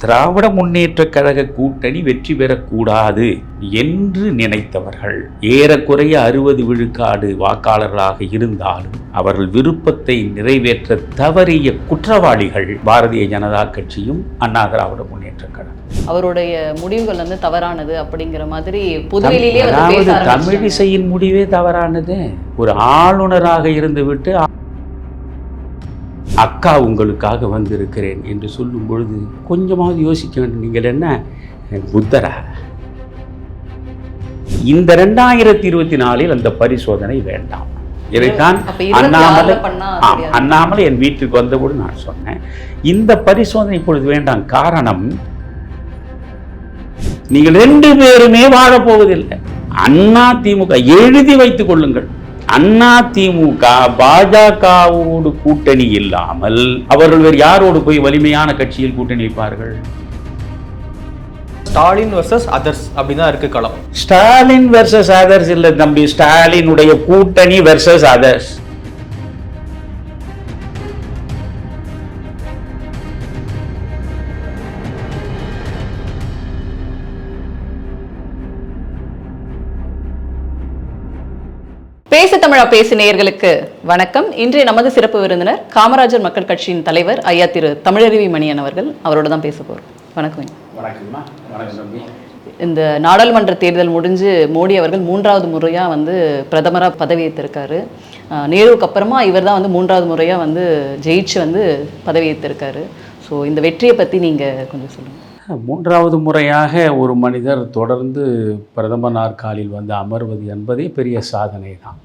திராவிட முன்னேற்றக் கழக கூட்டணி வெற்றி பெறக்கூடாது என்று நினைத்தவர்கள் ஏறக்குறைய 60 விழுக்காடு வாக்காளர்களாக இருந்தாலும் அவர்கள் விருப்பத்தை நிறைவேற்ற தவறிய குற்றவாளிகள் பாரதிய ஜனதா கட்சியும் அண்ணா திராவிட முன்னேற்றக் கழகம். அவருடைய முடிவுகள் வந்து தவறானது அப்படிங்கிற மாதிரி பொதுவெளியிலே தமிழிசையின் முடிவே தவறானது. ஒரு ஆளுநராக இருந்துவிட்டு அக்கா உங்களுக்காக வந்திருக்கிறேன் என்று சொல்லும் பொழுது கொஞ்சமாவது யோசிக்க வேண்டும். நீங்கள் என்ன புத்தரா? இந்த 2024 அந்த பரிசோதனை வேண்டாம். இதைத்தான் அண்ணாமலை என் வீட்டுக்கு வந்தபோது நான் சொன்னேன், இந்த பரிசோதனை இப்பொழுது வேண்டாம். காரணம், நீங்கள் 2 பேருமே வாழப்போவதில்லை. அண்ணா திமுக எழுதி வைத்துக் கொள்ளுங்கள். அண்ணா திமுக பாஜகவோடு கூட்டணி இல்லாமல் அவர்கள் வேறு யாரோடு போய் வலிமையான கட்சியில் கூட்டணி வைப்பார்கள்? ஸ்டாலின் வெர்சஸ் அதர்ஸ் அப்படிதான் இருக்கு களம். ஸ்டாலின் வெர்சஸ் அதர்ஸ் இல்ல தம்பி, ஸ்டாலினுடைய கூட்டணி வெர்சஸ் அதர்ஸ். பேசு தமிழா பேசு நேயர்களுக்கு வணக்கம். இன்றைய நமது சிறப்பு விருந்தினர் காமராஜர் மக்கள் கட்சியின் தலைவர் ஐயா திரு தமிழருவி மணியன் அவர்கள். அவரோட தான் பேச போறோம். வணக்கம். இந்த நாடாளுமன்ற தேர்தல் முடிஞ்சு மோடி அவர்கள் 3வது முறையா வந்து பிரதமராக பதவியேற்றிருக்காரு. நேருவுக்கு அப்புறமா இவர் தான் வந்து 3வது முறையா வந்து ஜெயிச்சு வந்து பதவியேற்றிருக்காரு. ஸோ இந்த வெற்றியை பற்றி நீங்கள் கொஞ்சம் சொல்லுங்கள். 3வது முறையாக ஒரு மனிதர் தொடர்ந்து பிரதமர் நாற்காலியில் வந்து அமர்வது என்பதே பெரிய சாதனை தான்.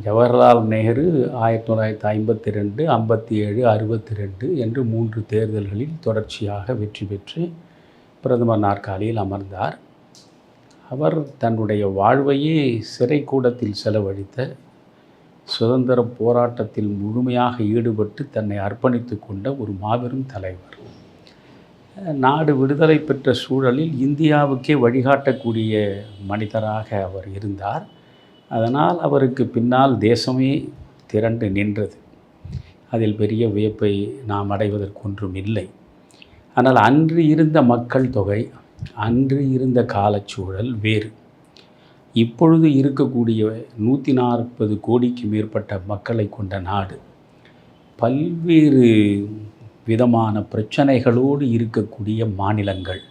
ஜவஹர்லால் நேரு 1952, 57, 62 என்று 3 தேர்தல்களில் தொடர்ச்சியாக வெற்றி பெற்று பிரதமர் நாற்காலியில் அமர்ந்தார். அவர் தன்னுடைய வாழ்வையே சிறைக்கூடத்தில் செலவழித்த, சுதந்திர போராட்டத்தில் முழுமையாக ஈடுபட்டு தன்னை அர்ப்பணித்து கொண்ட ஒரு மாபெரும் தலைவர். நாடு விடுதலை பெற்ற சூழலில் இந்தியாவுக்கே வழிகாட்டக்கூடிய மனிதராக அவர் இருந்தார். அதனால் அவருக்கு பின்னால் தேசமே திரண்டு நின்றது. அதில் பெரிய வியப்பை நாம் அடைவதற்கொன்றும் இல்லை. ஆனால் அன்று இருந்த மக்கள் தொகை, அன்று இருந்த காலச்சூழல் வேறு. இப்பொழுது இருக்கக்கூடிய 140 கோடிக்கு மேற்பட்ட மக்களை கொண்ட நாடு, பல்வேறு விதமான பிரச்சனைகளோடு இருக்கக்கூடிய மாநிலங்கள்.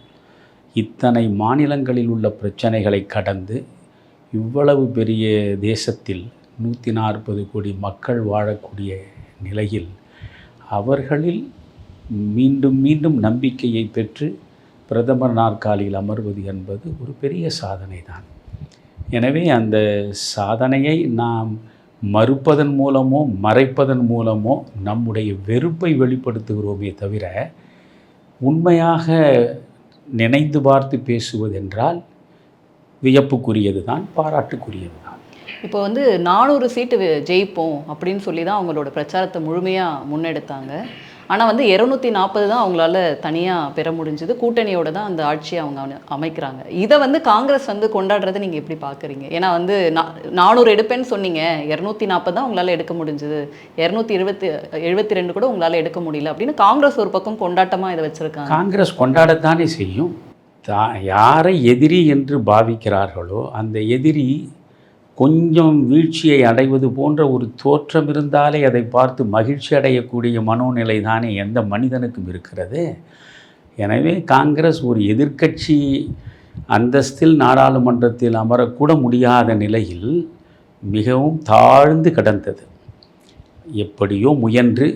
இத்தனை மாநிலங்களில் உள்ள பிரச்சனைகளை கடந்து இவ்வளவு பெரிய தேசத்தில் 140 கோடி மக்கள் வாழக்கூடிய நிலையில் அவர்களில் மீண்டும் மீண்டும் நம்பிக்கையை பெற்று பிரதமர் நாற்காலியில் அமர்வது என்பது ஒரு பெரிய சாதனை தான். எனவே அந்த சாதனையை நாம் மறுப்பதன் மூலமோ மறைப்பதன் மூலமோ நம்முடைய வெறுப்பை வெளிப்படுத்துகிறோமே தவிர, உண்மையாக நினைந்து பார்த்து பேசுவதென்றால் வியப்புக்குரியது தான், பாராட்டுக்குரியது தான். இப்போ வந்து 400 சீட்டு ஜெயிப்போம் அப்படின்னு சொல்லி தான் அவங்களோட பிரச்சாரத்தை முழுமையாக முன்னெடுத்தாங்க. ஆனால் வந்து 240 தான் அவங்களால தனியாக பெற முடிஞ்சது. கூட்டணியோட தான் அந்த ஆட்சியை அவங்க அமைக்கிறாங்க. இதை வந்து காங்கிரஸ் வந்து கொண்டாடுறதை நீங்கள் எப்படி பார்க்குறீங்க? ஏன்னா வந்து 400 எடுப்பேன்னு சொன்னீங்க, 240 தான் உங்களால் எடுக்க முடிஞ்சது, 272 கூட உங்களால் எடுக்க முடியல அப்படின்னு காங்கிரஸ் ஒரு பக்கம் கொண்டாட்டமாக இதை வச்சுருக்காங்க. காங்கிரஸ் கொண்டாடத்தானே செய்யும். யாரை எதிரி என்று பாவிக்கிறார்களோ அந்த எதிரி கொஞ்சம் வீழ்ச்சியை அடைவது போன்ற ஒரு தோற்றம் இருந்தாலே அதை பார்த்து மகிழ்ச்சி அடையக்கூடிய மனோநிலை தானே எந்த மனிதனுக்கும் இருக்கிறது. எனவே காங்கிரஸ் ஒரு எதிர்க்கட்சி அந்தஸ்தில் நாடாளுமன்றத்தில் அமரக்கூட முடியாத நிலையில் மிகவும் தாழ்ந்து கிடந்தது. எப்படியோ முயன்று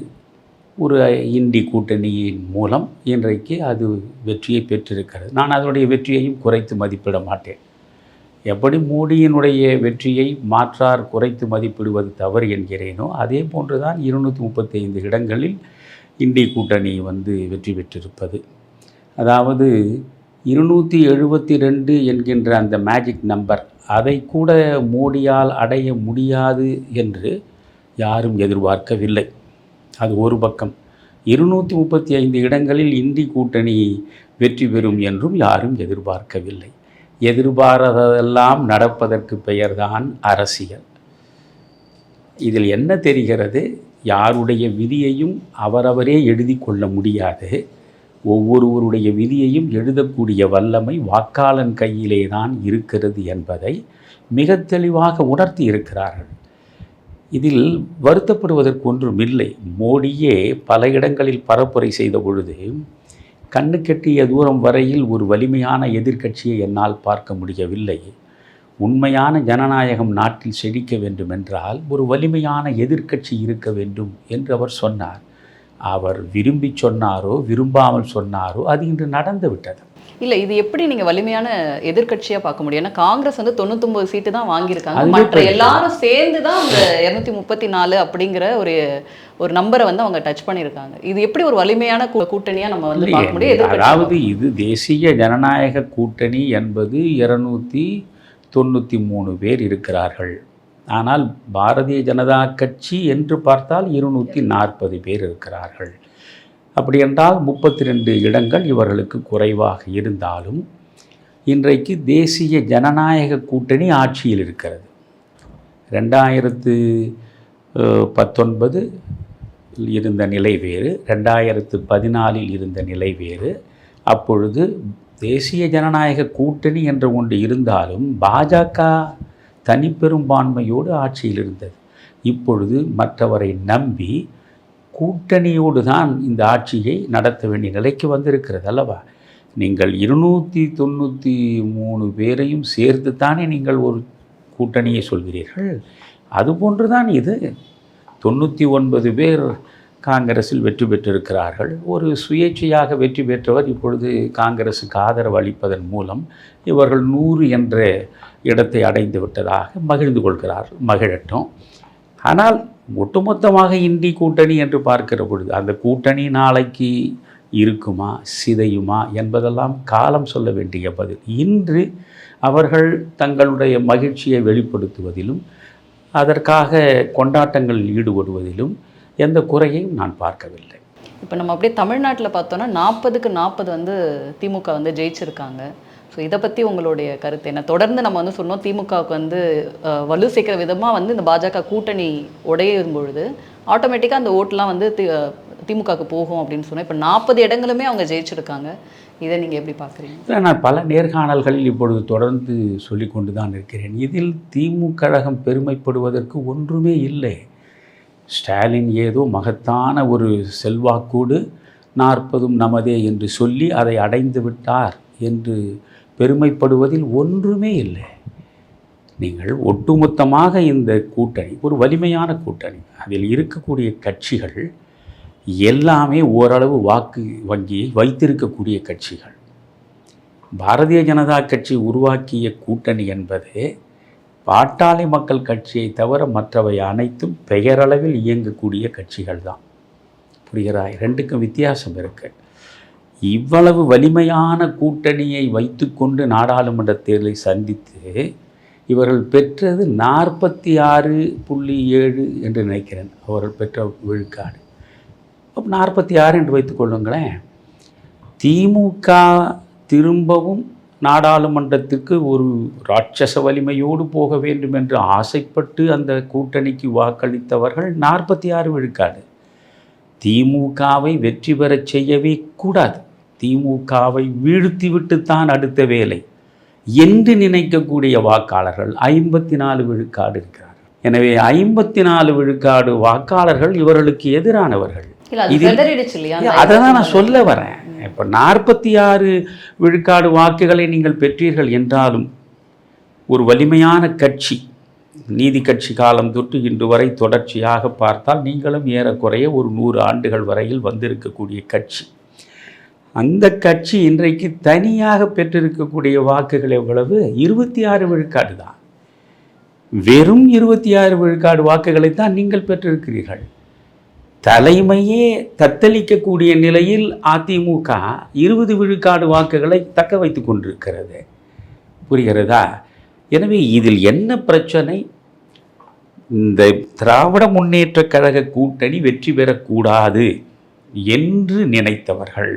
ஒரு இண்டி கூட்டணியின் மூலம் இன்றைக்கு அது வெற்றியை பெற்றிருக்கிறது. நான் அதனுடைய வெற்றியையும் குறைத்து மதிப்பிட மாட்டேன். எப்படி மோடியினுடைய வெற்றியை மாற்றார் குறைத்து மதிப்பிடுவது தவறு என்கிறேனோ, அதே போன்று தான் 235 இடங்களில் இண்டி கூட்டணி வந்து வெற்றி பெற்றிருப்பது. அதாவது 272 என்கின்ற அந்த மேஜிக் நம்பர், அதை கூட மோடியால் அடைய முடியாது என்று யாரும் எதிர்பார்க்கவில்லை. அது ஒரு பக்கம். 235 இடங்களில் இண்டி கூட்டணி வெற்றி பெறும் என்றும் யாரும் எதிர்பார்க்கவில்லை. எதிர்பாராததெல்லாம் நடப்பதற்கு பெயர்தான் அரசியல். இதில் என்ன தெரிகிறது? யாருடைய விதியையும் அவரவரே எழுதி கொள்ள முடியாது. ஒவ்வொருவருடைய விதியையும் எழுதக்கூடிய வல்லமை வாக்காளன் கையிலே தான் இருக்கிறது என்பதை மிக தெளிவாக உணர்த்தி இருக்கிறார்கள். இதில் வருத்தப்படுவதற்கு ஒன்றும் இல்லை. மோடியே பல இடங்களில் பரப்புரை செய்த பொழுது கண்ணுக்கெட்டிய தூரம் வரையில் ஒரு வலிமையான எதிர்க்கட்சியை என்னால் பார்க்க முடியவில்லை. உண்மையான ஜனநாயகம் நாட்டில் செழிக்க வேண்டும் என்றால் ஒரு வலிமையான எதிர்க்கட்சி இருக்க வேண்டும் என்று அவர் சொன்னார். அவர் விரும்பி சொன்னாரோ விரும்பாமல் சொன்னாரோ அது இன்று நடந்து விட்டது. இல்லை, இது எப்படி நீங்கள் வலிமையான எதிர்க்கட்சியாக பார்க்க முடியும்? ஏன்னா காங்கிரஸ் வந்து 99 சீட்டு தான் வாங்கியிருக்காங்க. அதுவே மற்ற எல்லாரும் சேர்ந்து தான் அந்த 234 அப்படிங்கிற ஒரு நம்பரை வந்து அவங்க டச் பண்ணியிருக்காங்க. இது எப்படி ஒரு வலிமையான கூட்டணியாக நம்ம வந்து பார்க்க முடியும்? அதாவது இது தேசிய ஜனநாயக கூட்டணி என்பது 293 பேர் இருக்கிறார்கள். ஆனால் பாரதிய ஜனதா கட்சி என்று பார்த்தால் 240 பேர் இருக்கிறார்கள். அப்படி என்றால் 32 இடங்கள் இவர்களுக்கு குறைவாக இருந்தாலும் இன்றைக்கு தேசிய ஜனநாயக கூட்டணி ஆட்சியில் இருக்கிறது. 2019 இருந்த நிலை வேறு, 2014 இருந்த நிலை வேறு. அப்பொழுது தேசிய ஜனநாயக கூட்டணி என்ற ஒன்று இருந்தாலும் பாஜக தனிப்பெரும்பான்மையோடு ஆட்சியில் இருந்தது. இப்பொழுது மற்றவரை நம்பி கூட்டணியோடு தான் இந்த ஆட்சியை நடத்த வேண்டிய நிலைக்கு வந்திருக்கிறது அல்லவா? நீங்கள் 293 பேரையும் சேர்த்து தானே நீங்கள் ஒரு கூட்டணியை சொல்கிறீர்கள். அதுபோன்று தான் இது. 99 பேர் காங்கிரஸில் வெற்றி பெற்றிருக்கிறார்கள். ஒரு சுயேட்சையாக வெற்றி பெற்றவர் இப்பொழுது காங்கிரஸுக்கு ஆதரவு அளிப்பதன் மூலம் இவர்கள் 100 என்ற இடத்தை அடைந்து விட்டதாக மகிழ்ந்து கொள்கிறார்கள். மகிழட்டும். ஆனால் ஒட்டுமொத்தமாக இந்தி கூட்டணி என்று பார்க்கிற பொழுது அந்த கூட்டணி நாளைக்கு இருக்குமா சிதையுமா என்பதெல்லாம் காலம் சொல்ல வேண்டிய பதில். இன்று அவர்கள் தங்களுடைய மகிழ்ச்சியை வெளிப்படுத்துவதிலும் அதற்காக கொண்டாட்டங்களில் ஈடுபடுவதிலும் எந்த குறையையும் நான் பார்க்கவில்லை. இப்போ நம்ம அப்படியே தமிழ்நாட்டில் பார்த்தோன்னா 40க்கு 40 வந்து திமுக வந்து ஜெயிச்சிருக்காங்க. ஸோ இதை பற்றி உங்களுடைய கருத்து என்ன? தொடர்ந்து நம்ம வந்து சொன்னோம் திமுகவுக்கு வந்து வலு சேர்க்கிற விதமாக வந்து இந்த பாஜக கூட்டணி உடையும் பொழுது ஆட்டோமேட்டிக்காக அந்த ஓட்டெலாம் வந்து திமுகவுக்கு போகும் அப்படின்னு சொன்னோம். இப்போ 40 இடங்களுமே அவங்க ஜெயிச்சிருக்காங்க. இதை நீங்கள் எப்படி பார்க்குறீங்க? நான் பல நேர்காணல்களில் இப்பொழுது தொடர்ந்து சொல்லி கொண்டு தான் இருக்கிறேன். இதில் திமுக கழகம் பெருமைப்படுவதற்கு ஒன்றுமே இல்லை. ஸ்டாலின் ஏதோ மகத்தான ஒரு செல்வாக்கோடு 40ம் நமதே என்று சொல்லி அதை அடைந்து விட்டார் என்று பெருமைப்படுவதில் ஒன்றுமே இல்லை. நீங்கள் ஒட்டுமொத்தமாக இந்த கூட்டணி ஒரு வலிமையான கூட்டணி. அதில் இருக்கக்கூடிய கட்சிகள் எல்லாமே ஓரளவு வாக்கு வங்கியை வைத்திருக்கக்கூடிய கட்சிகள். பாரதிய ஜனதா கட்சி உருவாக்கிய கூட்டணி என்பது பாட்டாளி மக்கள் கட்சியை தவிர மற்றவை அனைத்தும் பெயரளவில் இயங்கக்கூடிய கட்சிகள் தான். புரிகிறாய்? ரெண்டுக்கும் வித்தியாசம் இருக்கு. இவ்வளவு வலிமையான கூட்டணியை வைத்துக்கொண்டு நாடாளுமன்ற தேர்தலை சந்தித்து இவர்கள் பெற்றது 46.7 என்று நினைக்கிறேன். அவர்கள் பெற்ற விழுக்காடு 46 என்று வைத்துக்கொள்ளுங்களேன். திமுக திரும்பவும் நாடாளுமன்றத்திற்கு ஒரு ராட்சச வலிமையோடு போக வேண்டும் என்று ஆசைப்பட்டு அந்த கூட்டணிக்கு வாக்களித்தவர்கள் 46 விழுக்காடு. திமுகவை வெற்றி பெறச் செய்யவே கூடாது, திமுகவை வீழ்த்திவிட்டுத்தான் அடுத்த வேலை என்று நினைக்கக்கூடிய வாக்காளர்கள் 54 விழுக்காடு இருக்கிறார்கள். எனவே 54 விழுக்காடு வாக்காளர்கள் இவர்களுக்கு எதிரானவர்கள். அதை தான் நான் சொல்ல வரேன். இப்போ 46 விழுக்காடு வாக்குகளை நீங்கள் பெற்றீர்கள் என்றாலும் ஒரு வலிமையான கட்சி, நீதி கட்சி காலம் தொட்டு இன்று வரை தொடர்ச்சியாக பார்த்தால் நீங்களும் ஏறக்குறைய ஒரு 100 ஆண்டுகள் வரையில் வந்திருக்கக்கூடிய கட்சி. அந்த கட்சி இன்றைக்கு தனியாக பெற்றிருக்கக்கூடிய வாக்குகள் எவ்வளவு? 26 விழுக்காடு தான். வெறும் 26 விழுக்காடு வாக்குகளை தான் நீங்கள் பெற்றிருக்கிறீர்கள். தலைமையே தத்தளிக்கக்கூடிய நிலையில் அதிமுக 20 விழுக்காடு வாக்குகளை தக்க வைத்து கொண்டிருக்கிறது. புரிகிறதா? எனவே இதில் என்ன பிரச்சனை? இந்த திராவிட முன்னேற்ற கழக கூட்டணி வெற்றி பெறக்கூடாது என்று நினைத்தவர்கள்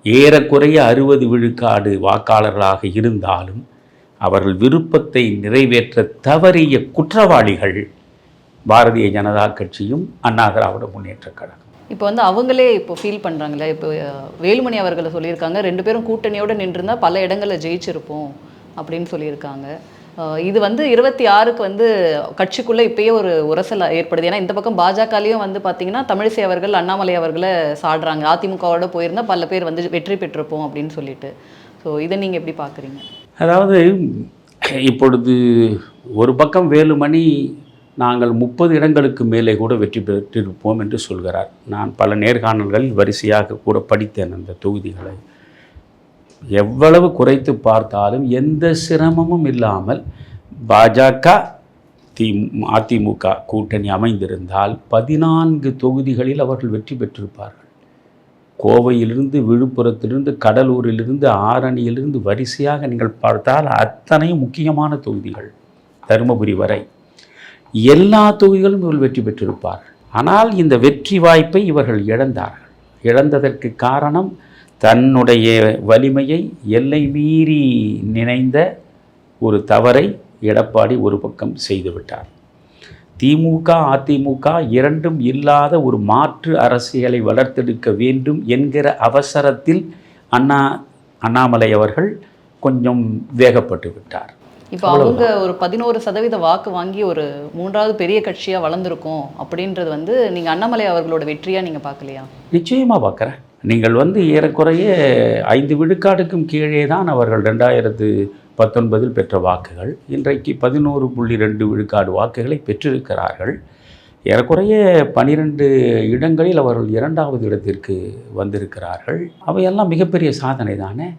ஏறக்குறைய 60 விழுக்காடு வாக்காளர்களாக இருந்தாலும் அவர்கள் விருப்பத்தை நிறைவேற்ற தவறிய குற்றவாளிகள் பாரதிய ஜனதா கட்சியும் அண்ணா திராவிட முன்னேற்ற கழகம். இப்போ வந்து அவங்களே இப்போ ஃபீல் பண்ணுறாங்களே, இப்போ வேலுமணி அவர்களை சொல்லியிருக்காங்க 2 பேரும் கூட்டணியோடு நின்றுருந்தா பல இடங்களில் ஜெயிச்சிருப்போம் அப்படின்னு சொல்லியிருக்காங்க. இது வந்து 26க்கு வந்து கட்சிக்குள்ளே இப்பயே ஒரு உரசல் ஏற்படுது. ஏன்னா இந்த பக்கம் பாஜகலையும் வந்து பார்த்தீங்கன்னா தமிழிசை அவர்கள் அண்ணாமலை அவர்களை சாடுறாங்க. அதிமுகவோட போயிருந்தா பல பேர் வந்து வெற்றி பெற்றிருப்போம் அப்படின்னு சொல்லிட்டு. ஸோ இதை நீங்கள் எப்படி பார்க்குறீங்க? அதாவது இப்பொழுது ஒரு பக்கம் வேலுமணி நாங்கள் 30 இடங்களுக்கு மேலே கூட வெற்றி பெற்றிருப்போம் என்று சொல்கிறார். நான் பல நேர்காணல்களில் வரிசையாக கூட படித்தேன் அந்த தொகுதிகளை. எவ்வளவு குறைத்து பார்த்தாலும் எந்த சிரமமும் இல்லாமல் பாஜக அதிமுக கூட்டணி அமைந்திருந்தால் 14 தொகுதிகளில் அவர்கள் வெற்றி பெற்றிருப்பார்கள். கோவையிலிருந்து, விழுப்புரத்திலிருந்து, கடலூரிலிருந்து, ஆரணியிலிருந்து வரிசையாக நீங்கள் பார்த்தால் அத்தனையும் முக்கியமான தொகுதிகள், தருமபுரி வரை எல்லா தொகுதிகளும் இவர்கள் வெற்றி பெற்றிருப்பார்கள். ஆனால் இந்த வெற்றி வாய்ப்பை இவர்கள் இழந்தார்கள். இழந்ததற்கு காரணம் தன்னுடைய வலிமையை எல்லை மீறி நினைந்த ஒரு தவறை எடப்பாடி ஒரு பக்கம் செய்துவிட்டார். திமுக அதிமுக இரண்டும் இல்லாத ஒரு மாற்று அரசியலை வளர்த்தெடுக்க வேண்டும் என்கிற அவசரத்தில் அண்ணாமலை அவர்கள் கொஞ்சம் வேகப்பட்டு விட்டார். இப்போ அவங்க ஒரு 11% வாக்கு வாங்கி ஒரு 3வது பெரிய கட்சியாக வளர்ந்துருக்கோம் அப்படின்றது வந்து நீங்கள் அண்ணாமலை அவர்களோட வெற்றியாக நீங்கள் பார்க்கலையா? நிச்சயமாக பார்க்குறேன். நீங்கள் வந்து ஏறக்குறைய 5 விழுக்காடுக்கும் கீழே தான் அவர்கள் 2019 பெற்ற வாக்குகள். இன்றைக்கு 11.2 விழுக்காடு வாக்குகளை பெற்றிருக்கிறார்கள். ஏறக்குறைய 12 இடங்களில் அவர்கள் 2வது இடத்திற்கு வந்திருக்கிறார்கள். அவையெல்லாம் மிகப்பெரிய சாதனை தானே.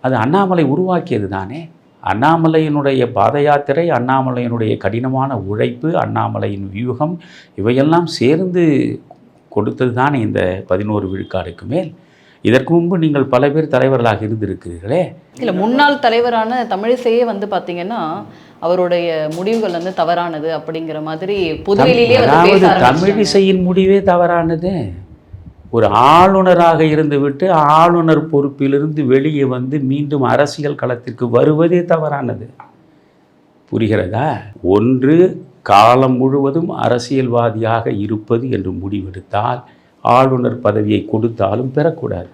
அது அண்ணாமலை உருவாக்கியது தானே. அண்ணாமலையினுடைய பாத யாத்திரை, அண்ணாமலையினுடைய கடினமான உழைப்பு, அண்ணாமலையின் வியூகம் இவையெல்லாம் சேர்ந்து கொடுத்தது தானே இந்த 11 விழுக்காடுக்கு மேல். இதற்கு முன்பு நீங்கள் பல பேர் தலைவர்களாக இருந்திருக்கிறீர்களே. இல்லை, முன்னாள் தலைவரான தமிழிசையே வந்து பார்த்தீங்கன்னா அவருடைய முடிவுகள் வந்து தவறானது அப்படிங்கிற மாதிரி பொதுவெளியிலே அதாவது தமிழிசையின் முடிவே தவறானது. ஒரு ஆளுநராக இருந்துவிட்டு ஆளுநர் பொறுப்பிலிருந்து வெளியே வந்து மீண்டும் அரசியல் களத்திற்கு வருவதே தவறானது. புரிகிறதா? ஒன்று காலம் முழுவதும் அரசியல்வாதியாக இருப்பது என்று முடிவெடுத்தால் ஆளுநர் பதவியை கொடுத்தாலும் பெறக்கூடாது.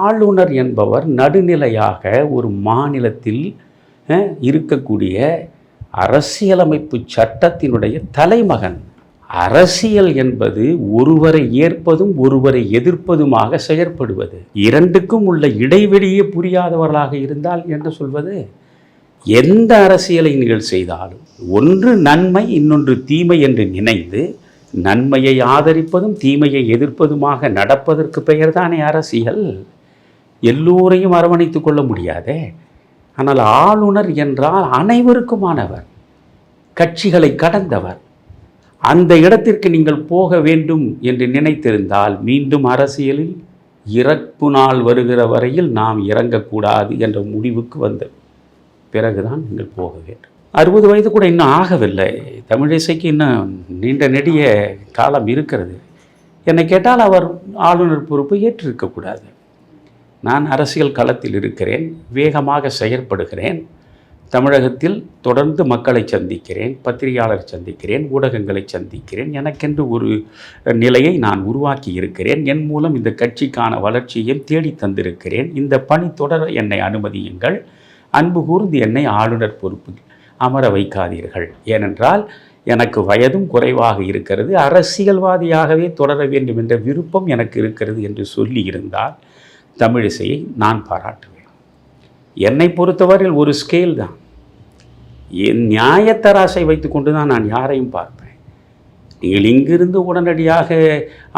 ஆளுநர் என்பவர் நடுநிலையாக ஒரு மாநிலத்தில் இருக்கக்கூடிய அரசியலமைப்பு சட்டத்தினுடைய தலைமகன். அரசியல் என்பது ஒருவரை ஏற்பதும் ஒருவரை எதிர்ப்பதுமாக செயற்படுவது. இரண்டுக்கும் உள்ள இடைவெளியே புரியாதவர்களாக இருந்தால் என்று சொல்வது. எந்த அரசியலை நீங்கள் செய்தாலும் ஒன்று நன்மை, இன்னொன்று தீமை என்று நினைந்து நன்மையை ஆதரிப்பதும் தீமையை எதிர்ப்பதுமாக நடப்பதற்கு பெயர்தானே அரசியல். எல்லோரையும் அரவணைத்து கொள்ள முடியாதே. ஆனால் ஆளுநர் என்றால் அனைவருக்குமானவர், கட்சிகளை கடந்தவர். அந்த இடத்திற்கு நீங்கள் போக வேண்டும் என்று நினைத்திருந்தால் மீண்டும் அரசியலில் இறப்பு நாள் வருகிற வரையில் நாம் இறங்கக்கூடாது என்ற முடிவுக்கு வந்த பிறகுதான் நீங்கள் போக வேண்டும். 60 வயது கூட இன்னும் ஆகவில்லை. தமிழிசைக்கு இன்னும் நீண்ட நெடிய காலம் இருக்கிறது. என்னை கேட்டால் அவர் ஆளுநர் பொறுப்பை ஏற்றிருக்கக்கூடாது. நான் அரசியல் களத்தில் இருக்கிறேன், வேகமாக செயற்படுகிறேன். தமிழகத்தில் தொடர்ந்து மக்களை சந்திக்கிறேன், பத்திரிகையாளர் சந்திக்கிறேன், ஊடகங்களை சந்திக்கிறேன். எனக்கென்று ஒரு நிலையை நான் உருவாக்கி இருக்கிறேன். என் மூலம் இந்த கட்சிக்கான வளர்ச்சியையும் தேடி தந்திருக்கிறேன். இந்த பணி தொடர என்னை அனுமதியுங்கள். அன்பு கூர்ந்து என்னை ஆளுநர் பொறுப்பில் அமர வைக்காதீர்கள். ஏனென்றால் எனக்கு வயதும் குறைவாக இருக்கிறது, அரசியல்வாதியாகவே தொடர வேண்டும் என்ற விருப்பம் எனக்கு இருக்கிறது என்று சொல்லி இருந்தால் தமிழிசையை நான் பாராட்டுவேன். என்னை பொறுத்தவரையில் ஒரு ஸ்கேல் தான். என் நியாயத்தராசை வைத்து கொண்டு தான் நான் யாரையும் பார்ப்பேன். நீங்கள் இங்கிருந்து உடனடியாக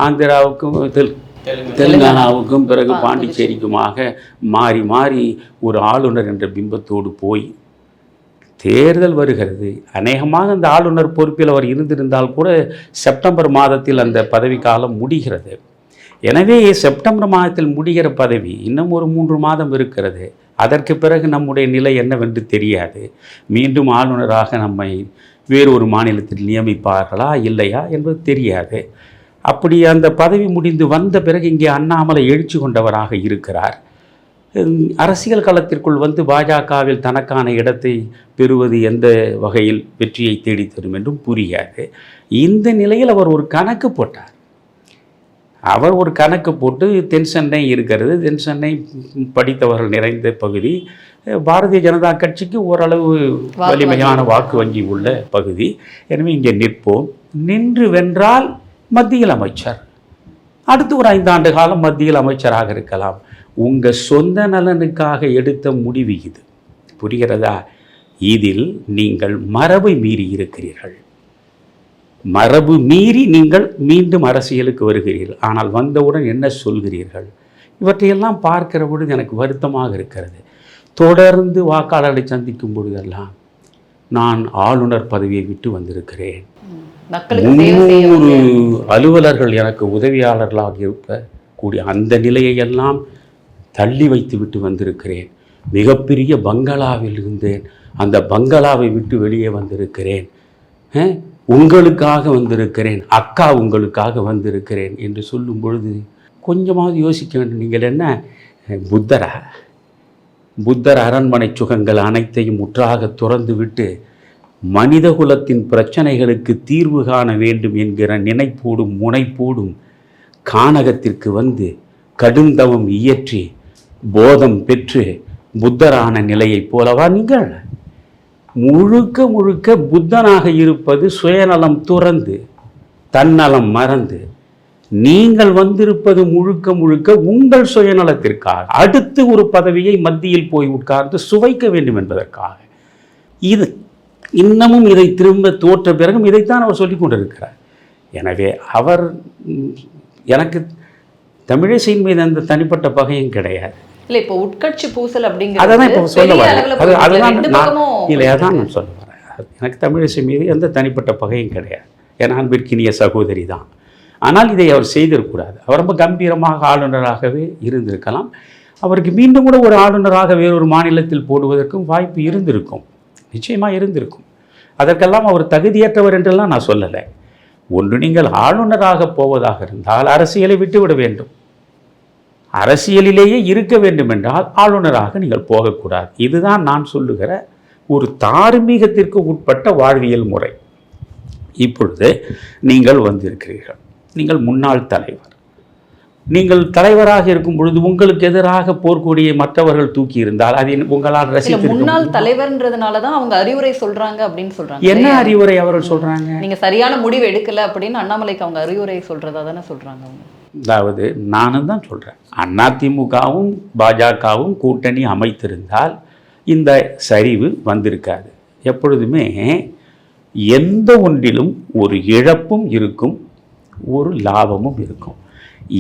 ஆந்திராவுக்கும் தெலுங்கானாவுக்கும் பிறகு பாண்டிச்சேரிக்குமாக மாறி மாறி ஒரு ஆளுநர் என்ற பிம்பத்தோடு போய் தேர்தல் வருகிறது. அநேகமாக அந்த ஆளுநர் பொறுப்பில் அவர் இருந்திருந்தால் கூட செப்டம்பர் மாதத்தில் அந்த பதவிக்காலம் முடிகிறது. எனவே செப்டம்பர் மாதத்தில் முடிகிற பதவி இன்னும் ஒரு 3 மாதம் இருக்கிறது. அதற்கு பிறகு நம்முடைய நிலை என்னவென்று தெரியாது. மீண்டும் ஆளுநராக நம்மை வேறு ஒரு மாநிலத்தில் நியமிப்பார்களா இல்லையா என்பது தெரியாது. அப்படி அந்த பதவி முடிந்து வந்த பிறகு இங்கே அண்ணாமலை எழுச்சி கொண்டவராக இருக்கிறார். அரசியல் களத்திற்குள் வந்து பாஜகவில் தனக்கான இடத்தை பெறுவது எந்த வகையில் வெற்றியை தேடித்தரும் என்றும் புரியாது. இந்த நிலையில் அவர் ஒரு கணக்கு போட்டார். அவர் ஒரு கணக்கு போட்டு தென் சென்னை இருக்கிறது, தென் சென்னை படித்தவர்கள் நிறைந்த பகுதி, பாரதிய ஜனதா கட்சிக்கு ஓரளவு வலிமையான வாக்கு வங்கி உள்ள பகுதி. எனவே இங்கே நிற்போம், நின்று வென்றால் மத்தியில் அமைச்சர், அடுத்து ஒரு 5 ஆண்டு காலம் மத்தியில் அமைச்சராக இருக்கலாம். உங்கள் சொந்த நலனுக்காக எடுத்த முடிவு இது, புரிகிறதா? இதில் நீங்கள் மரபை மீறி இருக்கிறீர்கள். மரபு மீறி நீங்கள் மீண்டும் அரசியலுக்கு வருகிறீர்கள். ஆனால் வந்தவுடன் என்ன சொல்கிறீர்கள்? இவற்றையெல்லாம் பார்க்கிற பொழுது எனக்கு வருத்தமாக இருக்கிறது. தொடர்ந்து வாக்காளர்களை சந்திக்கும் பொழுதெல்லாம் நான் ஆளுநர் பதவியை விட்டு வந்திருக்கிறேன், 300 அலுவலர்கள் எனக்கு உதவியாளர்களாக இருக்கக்கூடிய அந்த நிலையெல்லாம் தள்ளி வைத்து விட்டு வந்திருக்கிறேன், மிகப்பெரிய பங்களாவில் இருந்தேன், அந்த பங்களாவை விட்டு வெளியே வந்திருக்கிறேன், உங்களுக்காக வந்திருக்கிறேன், அக்கா உங்களுக்காக வந்திருக்கிறேன் என்று சொல்லும் பொழுது கொஞ்சமாவது யோசிக்க வேண்டும். நீங்கள் என்ன புத்தரா? புத்தர் அரண்மனை சுகங்கள் அனைத்தையும் முற்றாக துறந்து விட்டு மனிதகுலத்தின் பிரச்சனைகளுக்கு தீர்வு காண வேண்டும் என்கிற நினைப்போடும் முனைப்போடும் கானகத்திற்கு வந்து கடுந்தவம் இயற்றி போதம் பெற்று புத்தரான நிலையைப் போலவா நீங்கள்? முழுக்க முழுக்க புத்தனாக இருப்பது சுயநலம் துறந்து தன்னலம் மறந்து, நீங்கள் வந்திருப்பது முழுக்க முழுக்க உங்கள் சுயநலத்திற்காக, அடுத்து ஒரு பதவியை மத்தியில் போய் உட்கார்ந்து சுவைக்க வேண்டும் என்பதற்காக. இது இன்னமும் இதை திரும்ப தோற்ற பிறகும் இதைத்தான் அவர் சொல்லிக் கொண்டிருக்கிறார். எனவே அவர் எனக்கு தமிழிசையின் மீது அந்த தனிப்பட்ட பகையும் கிடையாது. இல்லை, இப்போ உட்கட்சி பூசல் அப்படிங்கிறது அதான் இப்போ சொல்ல வரேன். அதுதான் நான் சொல்ல வரேன். எனக்கு தமிழிசை மீது எந்த தனிப்பட்ட பகையும் கிடையாது. என் அன்பிற்கினிய சகோதரி தான். ஆனால் இதை அவர் செய்திருக்கூடாது. அவர் ரொம்ப கம்பீரமாக ஆளுநராகவே இருந்திருக்கலாம். அவருக்கு மீண்டும் கூட ஒரு ஆளுநராக வேறொரு மாநிலத்தில் போடுவதற்கும் வாய்ப்பு இருந்திருக்கும், நிச்சயமாக இருந்திருக்கும். அதற்கெல்லாம் அவர் தகுதியற்றவர் என்றெல்லாம் நான் சொல்லலை. ஒன்று, நீங்கள் ஆளுநராக போவதாக இருந்தால் அரசியலை விட்டுவிட வேண்டும். அரசியலிலேயே இருக்க வேண்டும் என்றால் ஆளுநராக நீங்கள் போகக்கூடாது. இதுதான் நான் சொல்லுகிற ஒரு தார்மீகத்திற்கு உட்பட்ட வாழ்வியல் முறை. இப்பொழுது நீங்கள் வந்திருக்கிறீர்கள், நீங்கள் முன்னாள் தலைவர். நீங்கள் தலைவராக இருக்கும் பொழுது உங்களுக்கு எதிராக போர்க்கொடியை மற்றவர்கள் தூக்கி இருந்தால் அதை உங்களால் ரசிக்க. முன்னாள் தலைவர்ன்றதுனால தான் அவங்க அறிவுரை சொல்றாங்க அப்படின்னு சொல்றாங்க. என்ன அறிவுரை அவர்கள் சொல்றாங்க? நீங்க சரியான முடிவு எடுக்கல அப்படின்னு அண்ணாமலைக்கு அவங்க அறிவுரை சொல்றதா தானே சொல்றாங்க அவங்க. அதாவது நானும் தான் சொல்கிறேன், அதிமுகவும் பாஜகவும் கூட்டணி அமைத்திருந்தால் இந்த சரிவு வந்திருக்காது. எப்பொழுதுமே எந்த ஒன்றிலும் ஒரு இழப்பும் இருக்கும், ஒரு லாபமும் இருக்கும்.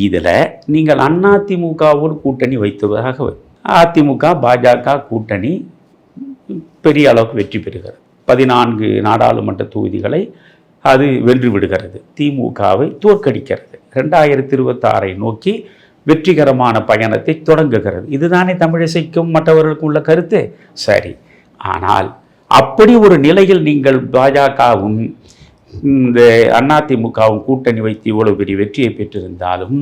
இதில் நீங்கள் அதிமுகவோடு கூட்டணி வைத்ததாக, அதிமுக பாஜக கூட்டணி பெரிய அளவுக்கு வெற்றி பெறுகிறது. 14 நாடாளுமன்ற தொகுதிகளை அது வென்று விடுகிறது, திமுகவை தோற்கடிக்கிறது, 2026 நோக்கி வெற்றிகரமான பயணத்தை தொடங்குகிறது. இதுதானே தமிழிசைக்கும் மற்றவர்களுக்கும் உள்ள கருத்து. சரி, ஆனால் அப்படி ஒரு நிலையில் நீங்கள் பாஜகவும் இந்த அதிமுகவும் கூட்டணி வைத்து இவ்வளவு பெரிய வெற்றியை பெற்றிருந்தாலும்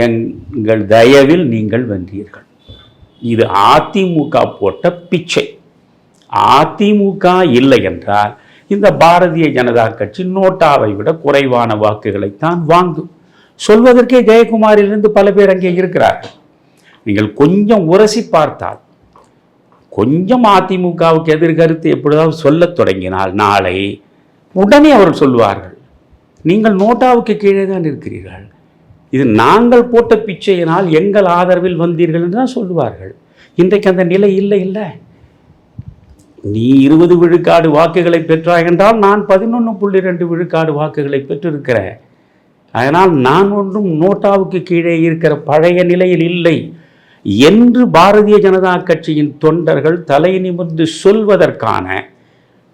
எங்கள் தயவில் நீங்கள் வென்றீர்கள். இது அதிமுக போட்ட பிச்சை. அதிமுக இல்லை என்றால் இந்த பாரதிய ஜனதா கட்சி நோட்டாவை விட குறைவான வாக்குகளைத்தான் வாங்கும். சொல்வதற்கே ஜெயக்குமாரிலிருந்து பல பேர் அங்கே இருக்கிறார்கள். நீங்கள் கொஞ்சம் உரசி பார்த்தால், கொஞ்சம் அதிமுகவுக்கு எதிர்கருத்து எப்பொழுதாவது சொல்லத் தொடங்கினால் நாளை உடனே அவர்கள் சொல்லுவார்கள், நீங்கள் நோட்டாவுக்கு கீழே தான் இருக்கிறீர்கள், இது நாங்கள் போட்ட பிச்சையினால் எங்கள் ஆதரவில் வந்தீர்கள் என்று தான் சொல்லுவார்கள். இன்றைக்கு அந்த நிலை இல்லை. நீ 20 விழுக்காடு வாக்குகளை பெற்றாய் என்றால் நான் 11.2 விழுக்காடு வாக்குகளை பெற்றிருக்கிறேன். அதனால் நான் ஒன்றும் நோட்டாவுக்கு கீழே இருக்கிற பழைய நிலையில் இல்லை என்று பாரதிய ஜனதா கட்சியின் தொண்டர்கள் தலை நிமிர்ந்து சொல்வதற்கான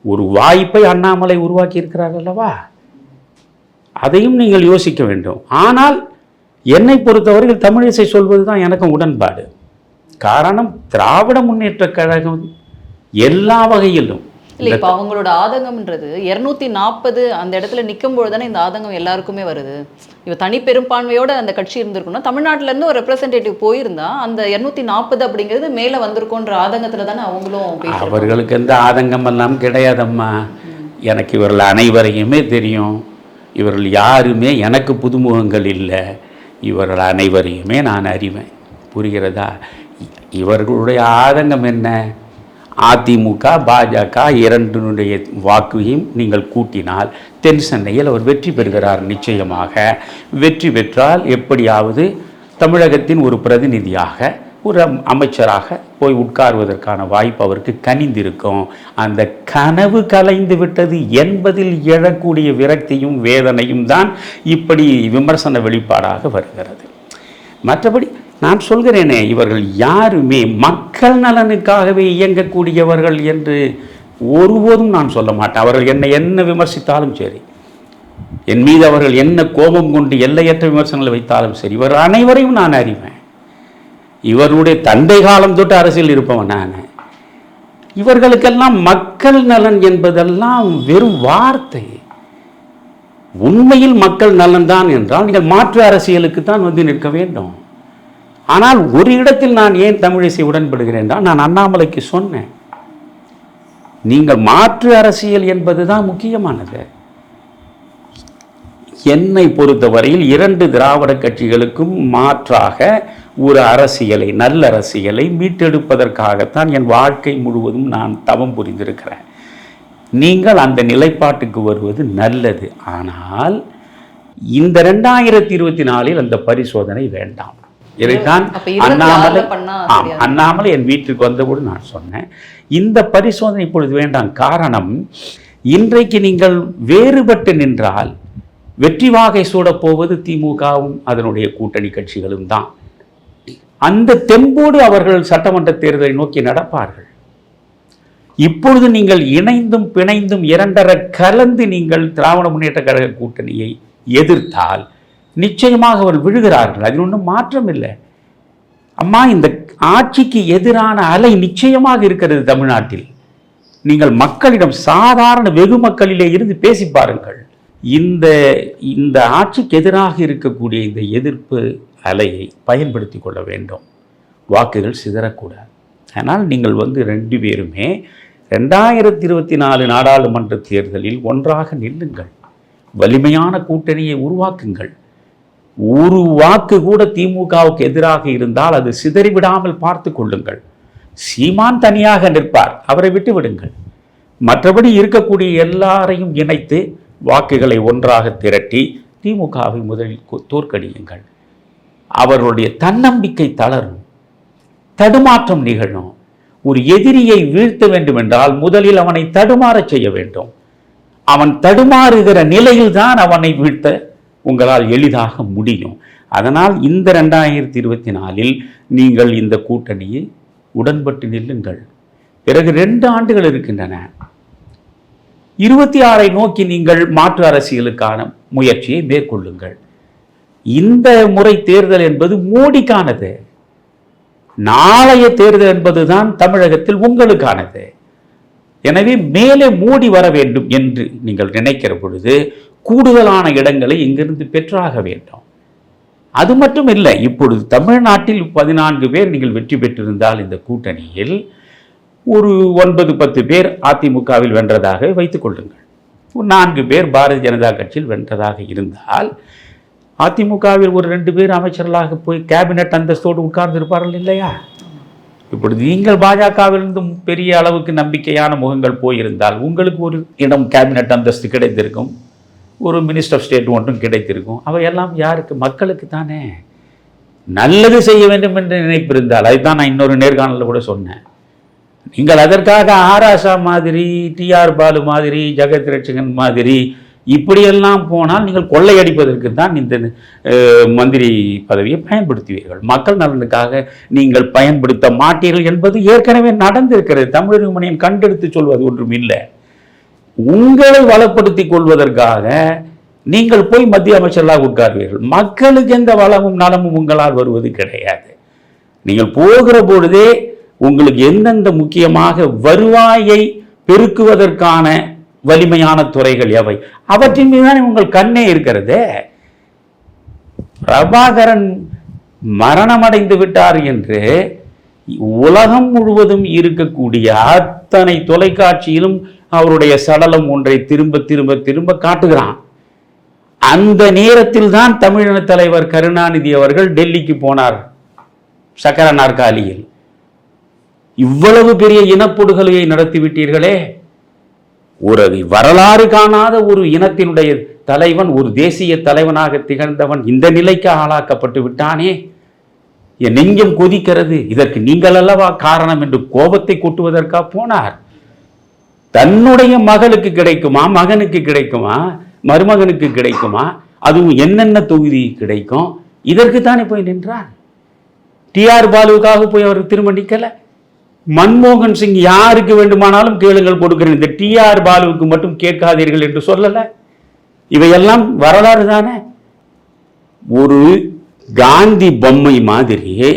ஒரு வாய்ப்பை அண்ணாமலை உருவாக்கி இருக்கிறார் அல்லவா? அதையும் நீங்கள் யோசிக்க வேண்டும். ஆனால் என்னை பொறுத்தவரையில் தமிழிசை சொல்வது தான் எனக்கும் உடன்பாடு. காரணம், திராவிட முன்னேற்ற கழகம் எல்லா வகையிலும் இல்லை. இப்போ அவங்களோட ஆதங்கம்ன்றது 240 அந்த இடத்துல நிற்கும் பொழுது தானே இந்த ஆதங்கம் எல்லாருக்குமே வருது. இப்போ தனி பெரும்பான்மையோட அந்த கட்சி இருந்திருக்குன்னா, தமிழ்நாட்டிலேருந்து ஒரு ரெப்ரசன்டேட்டிவ் போயிருந்தா அந்த 240 அப்படிங்கிறது மேலே வந்திருக்குன்ற ஆதங்கத்தில் தானே அவங்களும் பேசுறாங்க. அவர்களுக்கு எந்த ஆதங்கம் எல்லாம் கிடையாதம்மா. எனக்கு இவர்கள் அனைவரையுமே தெரியும். இவர்கள் யாருமே எனக்கு புதுமுகங்கள் இல்லை, இவர்கள் அனைவரையுமே நான் அறிவேன். புரிகிறதா? இவர்களுடைய ஆதங்கம் என்ன? அதிமுக பாஜக இரண்டினுடைய வாக்கையும் நீங்கள் கூட்டினால் தென் சென்னையில் அவர் வெற்றி பெறுகிறார். நிச்சயமாக வெற்றி பெற்றால் எப்படியாவது தமிழகத்தின் ஒரு பிரதிநிதியாக ஒரு அமைச்சராக போய் உட்கார்வதற்கான வாய்ப்பு அவருக்கு கனிந்திருக்கும். அந்த கனவு கலைந்து விட்டது என்பதில் எழக்கூடிய விரக்தியும் வேதனையும் தான் இப்படி விமர்சன வெளிப்பாடாக வருகிறது. மற்றபடி நான் சொல்கிறேனே, இவர்கள் யாருமே மக்கள் நலனுக்காகவே இயங்கக்கூடியவர்கள் என்று ஒருபோதும் நான் சொல்ல மாட்டேன். அவர்கள் என்ன விமர்சித்தாலும் சரி, என் மீது அவர்கள் என்ன கோபம் கொண்டு எல்லையற்ற விமர்சனங்களை வைத்தாலும் சரி, இவர் அனைவரையும் நான் அறிவேன். இவருடைய தந்தை காலம் தொட்டு அரசியல் இருப்பவன் நான். இவர்களுக்கெல்லாம் மக்கள் நலன் என்பதெல்லாம் வெறும் வார்த்தை. உண்மையில் மக்கள் நலன் தான் என்றால் நீங்கள் மாற்று அரசியலுக்கு தான் வந்து நிற்க வேண்டும். ஆனால் ஒரு இடத்தில் நான் ஏன் தமிழிசை உடன்படுகிறேன் என்றால், நான் அண்ணாமலைக்கு சொன்னேன், நீங்கள் மாற்று அரசியல் என்பதுதான் முக்கியமானது. என்னை பொறுத்தவரையில் 2 திராவிட கட்சிகளுக்கும் மாற்றாக ஒரு அரசியலை, நல்ல அரசியலை மீட்டெடுப்பதற்காகத்தான் என் வாழ்க்கை முழுவதும் நான் தவம் புரிந்திருக்கிறேன். நீங்கள் அந்த நிலைப்பாட்டுக்கு வருவது நல்லது. ஆனால் இந்த 2024 அந்த பரிசோதனை வேண்டாம். இதைத்தான் அண்ணாமலை என் வீட்டுக்கு வந்தபோது நான் சொன்னேன், இந்த பரிசோதனை இப்பொழுது வேண்டாம். காரணம், இன்றைக்கு நீங்கள் வேறுபட்டு நின்றால் வெற்றி வாகை சூடப்போவது திமுகவும் அதனுடைய கூட்டணி கட்சிகளும் தான். அந்த தெம்போடு அவர்கள் சட்டமன்ற தேர்தலை நோக்கி நடப்பார்கள். இப்பொழுது நீங்கள் இணைந்தும் பிணைந்தும் 2.5 கலந்து நீங்கள் திராவிட முன்னேற்ற கழக கூட்டணியை எதிர்த்தால் நிச்சயமாக அவர் விழுகிறார்கள். அதில் ஒன்றும் மாற்றம் இல்லை. அம்மா, இந்த ஆட்சிக்கு எதிரான அலை நிச்சயமாக இருக்கிறது தமிழ்நாட்டில். நீங்கள் மக்களிடம், சாதாரண வெகு மக்களிலே இருந்து பேசி பாருங்கள். இந்த ஆட்சிக்கு எதிராக இருக்கக்கூடிய இந்த எதிர்ப்பு அலையை பயன்படுத்தி கொள்ள வேண்டும். வாக்குகள் சிதறக்கூடாது. ஆனால் நீங்கள் 2 பேருமே 2024 நாடாளுமன்ற தேர்தலில் ஒன்றாக நில்லுங்கள். வலிமையான கூட்டணியை உருவாக்குங்கள். ஒரு வாக்கு கூட திமுகவுக்கு எதிராக இருந்தால் அது சிதறிவிடாமல் பார்த்து கொள்ளுங்கள். சீமான் தனியாக நிற்பார், அவரை விட்டு விடுங்கள். மற்றபடி இருக்கக்கூடிய எல்லாரையும் இணைத்து வாக்குகளை ஒன்றாக திரட்டி திமுகவை முதலில் தோற்கடியுங்கள். அவர்களுடைய தன்னம்பிக்கை தளரும், தடுமாற்றம் நிகழும். ஒரு எதிரியை வீழ்த்த வேண்டும் என்றால் முதலில் அவனை தடுமாறச் செய்ய வேண்டும். அவன் தடுமாறுகிற நிலையில் தான் அவனை வீழ்த்த உங்களால் எளிதாக முடியும். அதனால் இந்த 2024 நீங்கள் இந்த கூட்டணியை உடன்பட்டு நில்லுங்கள். பிறகு 2 ஆண்டுகள் இருக்கின்றன. 26 நோக்கி நீங்கள் மாற்று அரசியலுக்கான முயற்சியை மேற்கொள்ளுங்கள். இந்த முறை தேர்தல் என்பது மோடிக்கானது. நாளைய தேர்தல் என்பதுதான் தமிழகத்தில் உங்களுக்கானது. எனவே மேலே மோடி வர வேண்டும் என்று நீங்கள் நினைக்கிற பொழுது கூடுதலான இடங்களை இங்கிருந்து பெற்றாக வேண்டும். அது மட்டும் இல்லை, இப்பொழுது தமிழ்நாட்டில் 14 பேர் நீங்கள் வெற்றி பெற்றிருந்தால் இந்த கூட்டணியில் ஒரு 9-10 பேர் அதிமுகவில் வென்றதாக வைத்துக் கொள்ளுங்கள். ஒரு 4 பேர் பாரதிய ஜனதா கட்சியில் வென்றதாக இருந்தால் அதிமுகவில் ஒரு 2 பேர் அமைச்சர்களாக போய் கேபினட் அந்தஸ்தோடு உட்கார்ந்து இருப்பார்கள் இல்லையா? இப்பொழுது நீங்கள் பாஜகவிலிருந்து பெரிய அளவுக்கு நம்பிக்கையான முகங்கள் போயிருந்தால் உங்களுக்கு ஒரு இடம் கேபினட் அந்தஸ்து கிடைத்திருக்கும், ஒரு மினிஸ்டர் ஆஃப் ஸ்டேட் ஒன்றும் கிடைத்திருக்கும். அவையெல்லாம் யாருக்கு? மக்களுக்கு தானே. நல்லது செய்ய வேண்டும் என்று நினைப்பு இருந்தால், அதுதான் நான் இன்னொரு நேர்காணலில் கூட சொன்னேன், நீங்கள் அதற்காக ஆராசா மாதிரி, டிஆர் பாலு மாதிரி, ஜெகத் ரட்சகன் மாதிரி இப்படியெல்லாம் போனால் நீங்கள் கொள்ளையடிப்பதற்கு தான் இந்த மந்திரி பதவியை பயன்படுத்துவீர்கள். மக்கள் நலனுக்காக நீங்கள் பயன்படுத்த மாட்டீர்கள் என்பது ஏற்கனவே நடந்திருக்கிறது. தமிழக மணியன் கண்டெடுத்து சொல்வது ஒன்றும் இல்லை. உங்களை வளப்படுத்திக் கொள்வதற்காக நீங்கள் போய் மத்திய அமைச்சர்களாக உட்கார்வீர்கள். மக்களுக்கு எந்த வளமும் நலமும் உங்களால் வருவது கிடையாது. நீங்கள் போகிற பொழுதே உங்களுக்கு எந்தெந்த முக்கியமாக வருவாயை பெருக்குவதற்கான வலிமையான துறைகள் எவை, அவற்றின் மீதுதான் உங்கள் கண்ணே இருக்கிறது. பிரபாகரன் மரணமடைந்து விட்டார் என்று உலகம் முழுவதும் இருக்கக்கூடிய அத்தனை தொலைக்காட்சியிலும் அவருடைய சடலம் ஒன்றை திரும்ப திரும்ப திரும்ப காட்டுகிறான். அந்த நேரத்தில் தான் தமிழின தலைவர் கருணாநிதி அவர்கள் டெல்லிக்கு போனார் சக்கர நாற்காலியில். இவ்வளவு பெரிய இனப்படுகொலையை நடத்திவிட்டீர்களே, ஒரு வரலாறு காணாத ஒரு இனத்தினுடைய தலைவன், ஒரு தேசிய தலைவனாக திகழ்ந்தவன் இந்த நிலைக்கு ஆளாக்கப்பட்டு விட்டானே, என் நெஞ்சம் கொதிக்கிறது, இதற்கு நீங்கள் அல்லவா காரணம் என்று கோபத்தை கொட்டுவதற்கா போனார். தன்னுடைய மகளுக்கு கிடைக்குமா, மகனுக்கு கிடைக்குமா, மருமகனுக்கு கிடைக்குமா, அதுவும் என்னென்ன தொகுதி கிடைக்கும், இதற்கு தானே போய் நின்றார். டிஆர் பாலுவுக்காக போய் அவர் திரும்ப நிற்கல. மன்மோகன் சிங் யாருக்கு வேண்டுமானாலும் கேளுங்கள் கொடுக்கிறேன், இந்த டிஆர் பாலுவுக்கு மட்டும் கேட்காதீர்கள் என்று சொல்லல. இவையெல்லாம் வரலாறு தானே. ஒரு காந்தி பொம்மை மாதிரியே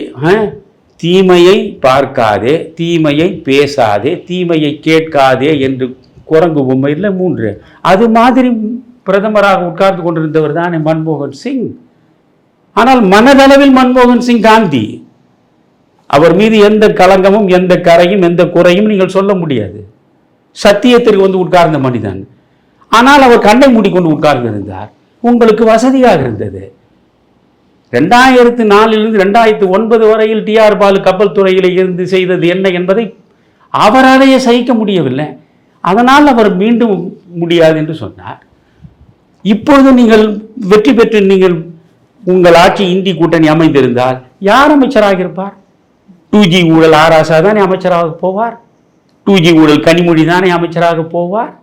தீமையை பார்க்காதே, தீமையை பேசாதே, தீமையை கேட்காதே என்று குரங்கு பொம்மை இல்லை 3, அது மாதிரி பிரதமராக உட்கார்ந்து கொண்டிருந்தவர் தானே மன்மோகன் சிங். ஆனால் மனதளவில் மன்மோகன் சிங் காந்தி. அவர் மீது எந்த களங்கமும் எந்த கரையும் எந்த குறையும் நீங்கள் சொல்ல முடியாது. சத்தியத்திற்கு வந்து உட்கார்ந்த மனிதன். ஆனால் அவர் கண்ணை மூடிக்கொண்டு உட்கார்ந்து இருந்தார். உங்களுக்கு வசதியாக இருந்தது. 2004 2009 வரையில் டிஆர் பாலு கப்பல் துறையில் இருந்து செய்தது என்ன என்பதை அவராலேயே சகிக்க முடியவில்லை. அதனால் அவர் மீண்டும் முடியாது என்று சொன்னார். இப்பொழுது நீங்கள் வெற்றி பெற்று நீங்கள் உங்கள் ஆட்சி இந்தி கூட்டணி அமைந்திருந்தால் யார் அமைச்சராக இருப்பார்? 2G ஊழல் ஆராசா தானே அமைச்சராக போவார். 2G ஊழல் கனிமொழி தானே அமைச்சராக போவார்.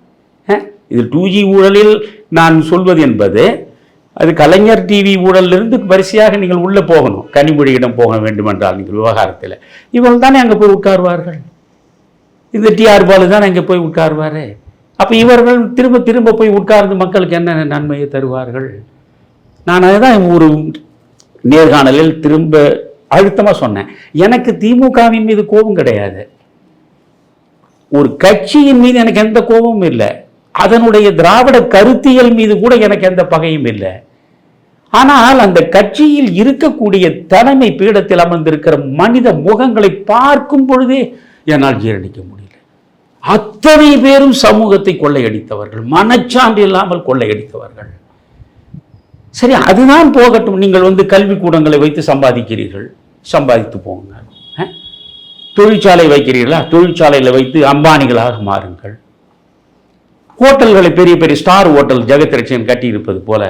இது 2G ஊழலில் நான் சொல்வது என்பது அது கலைஞர் டிவி ஊழலிருந்து வரிசையாக நீங்கள் உள்ளே போகணும். கனிமொழியிடம் போக வேண்டும் என்றால் நீங்கள் விவகாரத்தில் இவர்கள் தானே அங்கே போய் உட்காருவார்கள். இந்த டிஆர் பாலு தானே அங்கே போய் உட்காருவார். அப்போ இவர்கள் திரும்ப திரும்ப போய் உட்கார்ந்து மக்களுக்கு என்ன நன்மையை தருவார்கள்? நான் அதுதான் ஒரு நேர்காணலில் திரும்ப அழுத்தமாக சொன்னேன். எனக்கு திமுகவின் மீது கோபம் கிடையாது. ஒரு கட்சியின் மீது எனக்கு எந்த கோபமும் இல்லை. அதனுடைய திராவிட கருத்தியல் மீது கூட எனக்கு எந்த பகையும் இல்லை. ஆனால் அந்த கட்சியில் இருக்கக்கூடிய தலைமை பீடத்தில் அமர்ந்திருக்கிற மனித முகங்களை பார்க்கும் பொழுதே என்னால் ஜீரணிக்க முடியல. அத்தனை பேரும் சமூகத்தை கொள்ளையடித்தவர்கள், மனச்சான்று இல்லாமல் கொள்ளையடித்தவர்கள். சரி, அதுதான் போகட்டும். நீங்கள் வந்து கல்வி கூடங்களை வைத்து சம்பாதிக்கிறீர்கள், சம்பாதித்து போங்க. தொழிற்சாலை வைக்கிறீர்களா, தொழிற்சாலையில் வைத்து அம்பானிகளாக மாறுங்கள். ஹோட்டல்களை பெரிய பெரிய ஸ்டார் ஹோட்டல் ஜெகத் ரட்சகன் கட்டி இருப்பது போல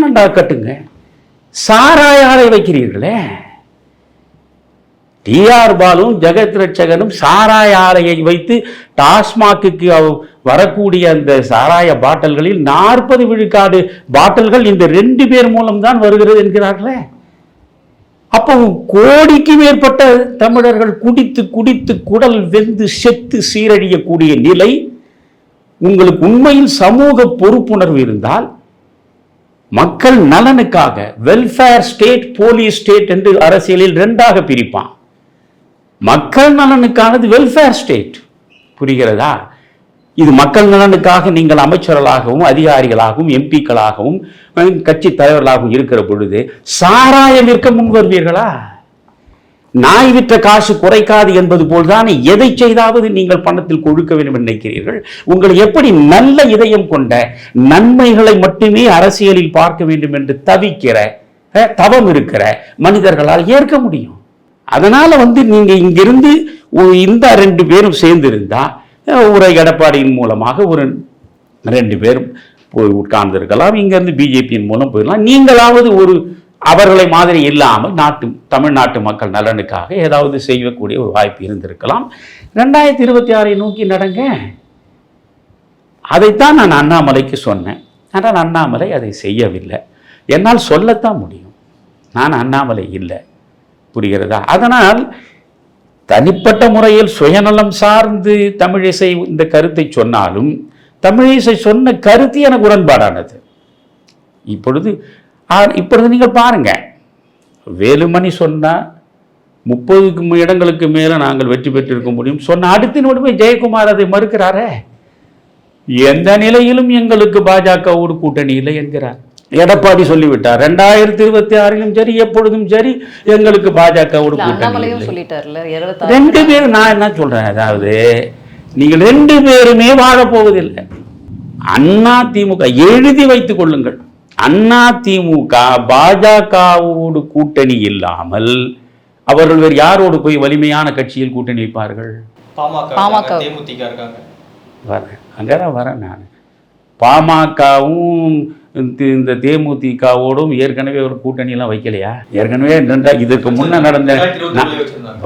நன்றாக கட்டுங்க. சாராய ஆலை வைக்கிறீர்களே, டிஆர் பாலும் ஜெகத் ரட்சகனும் சாராய ஆலையை வைத்து டாஸ்மாக்கு வரக்கூடிய அந்த சாராய பாட்டல்களில் 40 விழுக்காடு பாட்டல்கள் இந்த 2 பேர் மூலம்தான் வருகிறது என்கிறார்களே. அப்போ கோடிக்கு மேற்பட்ட தமிழர்கள் குடித்து குடித்து குடல் வெந்து செத்து சீரழியக்கூடிய நிலை. உங்களுக்கு உண்மையில் சமூக பொறுப்புணர்வு இருந்தால் மக்கள் நலனுக்காக வெல்ஃபேர் ஸ்டேட், போலீஸ் ஸ்டேட் என்று அரசியலில் 2ஆக பிரிப்பான். மக்கள் நலனுக்கானது வெல்ஃபேர் ஸ்டேட், புரிகிறதா? இது மக்கள் நலனுக்காக நீங்கள் அமைச்சர்களாகவும் அதிகாரிகளாகவும் எம்பிக்களாகவும் கட்சி தலைவர்களாகவும் இருக்கிற பொழுது சாராயம் விற்க முன் வருவீர்களா? நாய் விற்ற காசு குறைக்காது என்பது போல்தான் எதை செய்தாவது நீங்கள் பணத்தில் கொழுக்க வேண்டும் என்று நினைக்கிறீர்கள். உங்களை எப்படி நல்ல இதயம் கொண்ட நன்மைகளை மட்டுமே அரசியலில் பார்க்க வேண்டும் என்று தவிக்கிற தவம் இருக்கிற மனிதர்களால் ஏற்க முடியும். அதனால நீங்க இங்கிருந்து இந்த 2 பேரும் சேர்ந்திருந்தா ஒரு எடப்பாடியின் மூலமாக ஒரு 2 பேரும் போய் உட்கார்ந்திருக்கலாம். இங்கிருந்து பிஜேபியின் மூலம் போயிடலாம். நீங்களாவது ஒரு அவர்களை மாதிரி இல்லாமல் தமிழ்நாட்டு மக்கள் நலனுக்காக ஏதாவது செய்யக்கூடிய ஒரு வாய்ப்பு இருந்திருக்கலாம். 2026 நோக்கி நடங்க. அதைத்தான் நான் அண்ணாமலைக்கு சொன்னேன். ஆனால் அண்ணாமலை அதை செய்யவில்லை. என்னால் சொல்லத்தான் முடியும், நான் அண்ணாமலை இல்லை, புரிகிறதா? அதனால் தனிப்பட்ட முறையில் சுயநலம் சார்ந்து தமிழிசை இந்த கருத்தை சொன்னாலும் தமிழிசை சொன்ன கருத்து எனக்கு உடன்பாடானது. இப்பொழுது நீங்கள் பாருங்க, வேலுமணி சொன்னா 30 இடங்களுக்கு மேல நாங்கள் வெற்றி பெற்றிருக்க முடியும் சொன்ன அடுத்த நிமிடமே ஜெயக்குமார் அதை மறுக்கிறாரே. எந்த நிலையிலும் எங்களுக்கு பாஜகவோடு கூட்டணி இல்லை என்கிறார். எடப்பாடி சொல்லிவிட்டார் 2026 சரி எப்பொழுதும் சரி எங்களுக்கு பாஜகவோடு கூட்டணி இல்லை. 2 பேரும் நான் என்ன சொல்றேன், அதாவது நீங்கள் 2 பேருமே வாழப்போவதில்லை. அண்ணா திமுக எழுதி வைத்துக் கொள்ளுங்கள். அதிமுக பாஜகவோடு கூட்டணி இல்லாமல் அவர்கள் வேறு யாரோடு போய் வலிமையான கட்சியில் கூட்டணி வைப்பார்கள்? பாமக, தேமுதிக இருக்காங்க. வரேன், அங்கதான் வரேன் நான். பாமகவும் இந்த தேமுதிகவோடும் ஏற்கனவே ஒரு கூட்டணியெல்லாம் வைக்கலையா? ஏற்கனவே இதுக்கு முன்ன நடந்த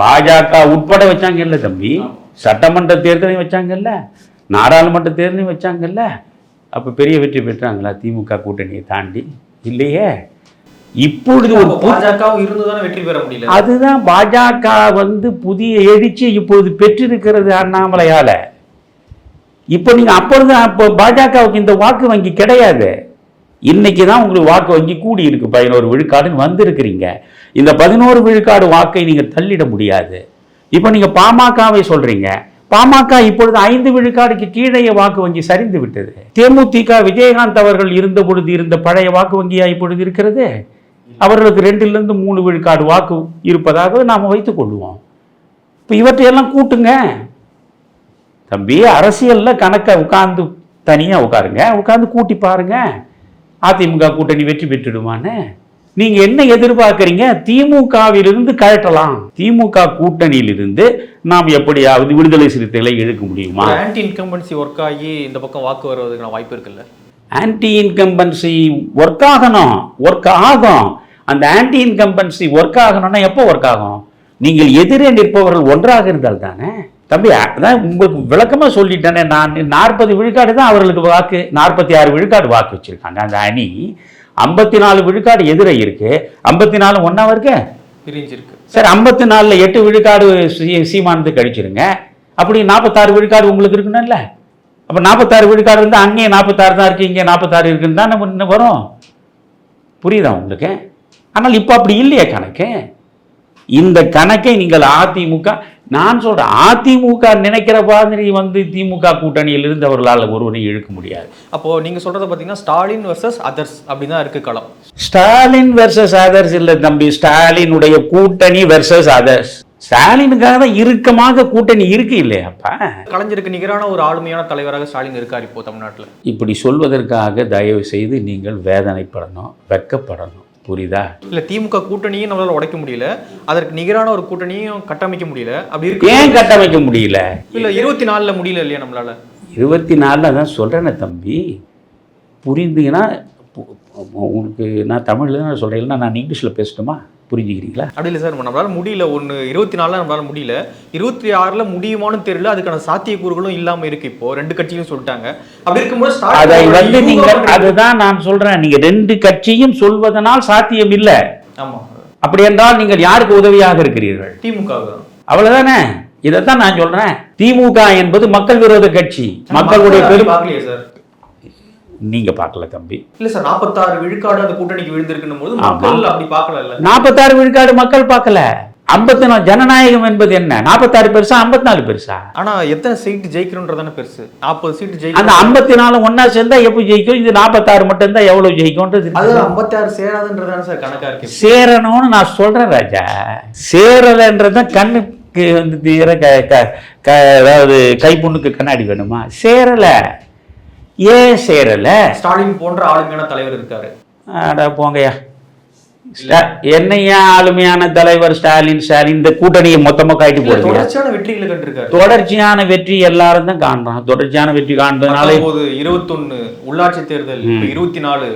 பாஜக உட்பட வச்சாங்கல்ல தம்பி, சட்டமன்ற தேர்தலையும் வச்சாங்கல்ல, நாடாளுமன்ற தேர்தலையும் வச்சாங்கல்ல. அப்போ பெரிய வெற்றி பெற்றாங்களா திமுக கூட்டணியை தாண்டி? இல்லையே. இப்பொழுது ஒரு பாஜக இருந்துதானே வெற்றி பெற முடியல. அதுதான் பாஜக புதிய எழுச்சி இப்பொழுது பெற்றிருக்கிறது அண்ணாமலையால. இப்போ நீங்க அப்போ பாஜகவுக்கு இந்த வாக்கு வங்கி கிடையாது. இன்னைக்கு தான் உங்களுக்கு வாக்கு வங்கி கூடி இருக்கு, 11 விழுக்காடுன்னு வந்திருக்கிறீங்க. இந்த 11 விழுக்காடு வாக்கை நீங்க தள்ளிட முடியாது. இப்போ நீங்க பாமகவை சொல்றீங்க, பாமக இப்பொழுது 5 விழுக்காடுக்கு கீழே வாக்கு வங்கி சரிந்து விட்டது. தேமுதிக விஜயகாந்த் அவர்கள் இருந்த பொழுது இருந்த பழைய வாக்கு வங்கியா இப்பொழுது இருக்கிறது? அவர்களுக்கு 2லிருந்து 3 விழுக்காடு வாக்கு இருப்பதாக நாம் வைத்துக் கொள்வோம். இப்போ இவற்றையெல்லாம் கூட்டுங்க தம்பி. அரசியல்ல கணக்கை உட்கார்ந்து தனியா உட்கார்ந்து கூட்டி பாருங்க. அதிமுக கூட்டணி வெற்றி பெற்றுடுமான்னு நீங்க என்ன எதிர்பார்க்கறீங்க? திமுகவிலிருந்து கழட்டலாம், திமுக கூட்டணியிலிருந்து நாம் எப்படியாவது விடுதலை சிறுத்தைகளை இழுக்க முடியுமா? ஆன்டி இன்கம்பன்சி ஒர்க் ஆகி இந்த பக்கம் வாக்கு வருவதற்கான வாய்ப்பு இருக்குல்ல? ஆன்டி இன்கம்பன்சி ஒர்க் ஆகும். அந்த ஆன்டி இன்கம்பன்சி ஒர்க் ஆகணும்னா எப்போ ஒர்க் ஆகும்? நீங்கள் எதிரே நிற்பவர்கள் ஒன்றாக இருந்தால் தானே தம்பி. அதான் உங்களுக்கு விளக்கமா சொல்லிட்டேனே நான். 40 விழுக்காடு தான் அவர்களுக்கு வாக்கு, 46 விழுக்காடு வாக்கு வச்சிருக்காங்க அந்த அணி. 54 விழுக்காடு எதிரே இருக்கு, 54 ஒன்னாவா இருக்கு, சரி 54ல் 8 விழுக்காடு சீமானது கழிச்சிருங்க. அப்படி 46 விழுக்காடு உங்களுக்கு இருக்குன்னு. அப்ப 46 விழுக்காடு இருந்தா அங்கே 46 தான் இருக்கு, இங்கே 46 இருக்குன்னு தான் நம்ம வரும். புரியுதா உங்களுக்கு? ஆனால் இப்ப அப்படி இல்லையே கணக்கு. இந்த கணக்கை நீங்கள் அதிமுக, நான் சொல்றேன், அதிமுக நினைக்கிற மாதிரி திமுக கூட்டணியில் இருந்து அவர்களால் ஒருவரை இழுக்க முடியாது. அப்போ நீங்க சொல்றத பாத்தீங்கன்னா ஸ்டாலின் வெர்சஸ் அதர்ஸ் அப்படிதான் இருக்கு களம். ஸ்டாலின் வெர்சஸ் அதர்ஸ் இல்ல தம்பி, ஸ்டாலினுடைய கூட்டணி வெர்சஸ் அதர்ஸ். ஸ்டாலினுக்காக தான் இறுக்கமாக கூட்டணி இருக்கு இல்லையாப்பா. கலைஞருக்கு நிகரான ஒரு ஆளுமையான தலைவராக ஸ்டாலின் இருக்கார் இப்போ தமிழ்நாட்டில். இப்படி சொல்வதற்காக தயவு செய்து நீங்கள் வேதனைப்படணும், வெட்கப்படணும். புரியுதா? இல்ல திமுக கூட்டணியும் நம்மளால உடைக்க முடியல, அதற்கு நிகரான ஒரு கூட்டணியும் கட்டமைக்க முடியல. அப்படி இருக்கு. ஏன் கட்டமைக்க முடியல? இல்ல 24ல் முடியல இல்லையா நம்மளால? 24 தான் சொல்றேனே தம்பி. புரிந்துங்கன்னா உங்களுக்கு நான் தமிழ்ல தான் சொல்றேன், நான் இங்கிலீஷ்ல பேசட்டுமா? புரிஞ்சுக்கிறீங்களா? அப்படி இல்லை சார், நம்மளால முடியல. 24ல் நம்மளால முடியல, 26ல் முடியுமான்னு தெரியல. அதுக்கான சாத்தியக்கூறுகளும் இல்லாம இருக்கு. இப்போ 2 கட்சியும் சொல்லிட்டாங்க. அப்படி இருக்கும்போது அதை நீங்கள், அதுதான் நான் சொல்றேன், நீங்க 2 கட்சியும் சொல்வதனால் சாத்தியம் இல்லை. ஆமா, அப்படி என்றால் நீங்கள் யாருக்கு உதவியாக இருக்கிறீர்கள்? திமுக. அவ்வளவுதானே. இதைத்தான் நான் சொல்றேன். திமுக என்பது மக்கள் விரோத கட்சி. மக்களுடைய பெரும் சார் நீங்க பார்க்கல தம்பி. இல்ல சார், 46 விழுக்காடு அந்த கூட்டணிக்கு விழுந்திருக்குன்னும் போது மக்கள் அப்படி பார்க்கல. 46 விழுக்காடு மக்கள் பார்க்கல. 54 ஜனநாயகம் என்பது என்ன? 46 பெருசா 54 பெருசா? ஆனா எத்தனை சீட் ஜெயிக்கணும்ன்றதானே பெருசு. 40 சீட் ஜெயிக்கணும். அந்த 54 ஒன்னா சேர்ந்தா எப்படி ஜெயிக்கும்? இது 46 மட்டும் இருந்தா எவ்வளவு ஜெயிக்கும்ன்றது. அது 56 சேராதுன்றதானே சார் கணக்கா இருக்கு. சேரணும்னு நான் சொல்றேன் ராஜா. சேரலன்றதான் கண்ணுக்கு அதாவது கைப்புண்ணுக்கு கண்ணாடி வேணுமா? சேரல. ஏன் சேரல? ஸ்டாலின் போன்ற ஆளுமையான தலைவர் இருக்காரு. அட போங்கய்யா, என்னையா ஆளுமையான தலைவர் ஸ்டாலின்? இந்த கூட்டணியை மொத்தமா காட்டி போடுங்க. தொடர்ச்சியான வெற்றிகளை கண்டிருக்காரு. தொடர்ச்சியான வெற்றி எல்லாரும் தான் காண்றான். தொடர்ச்சியான வெற்றி காண்றதுனால 21 உள்ளாட்சி தேர்தல், 24.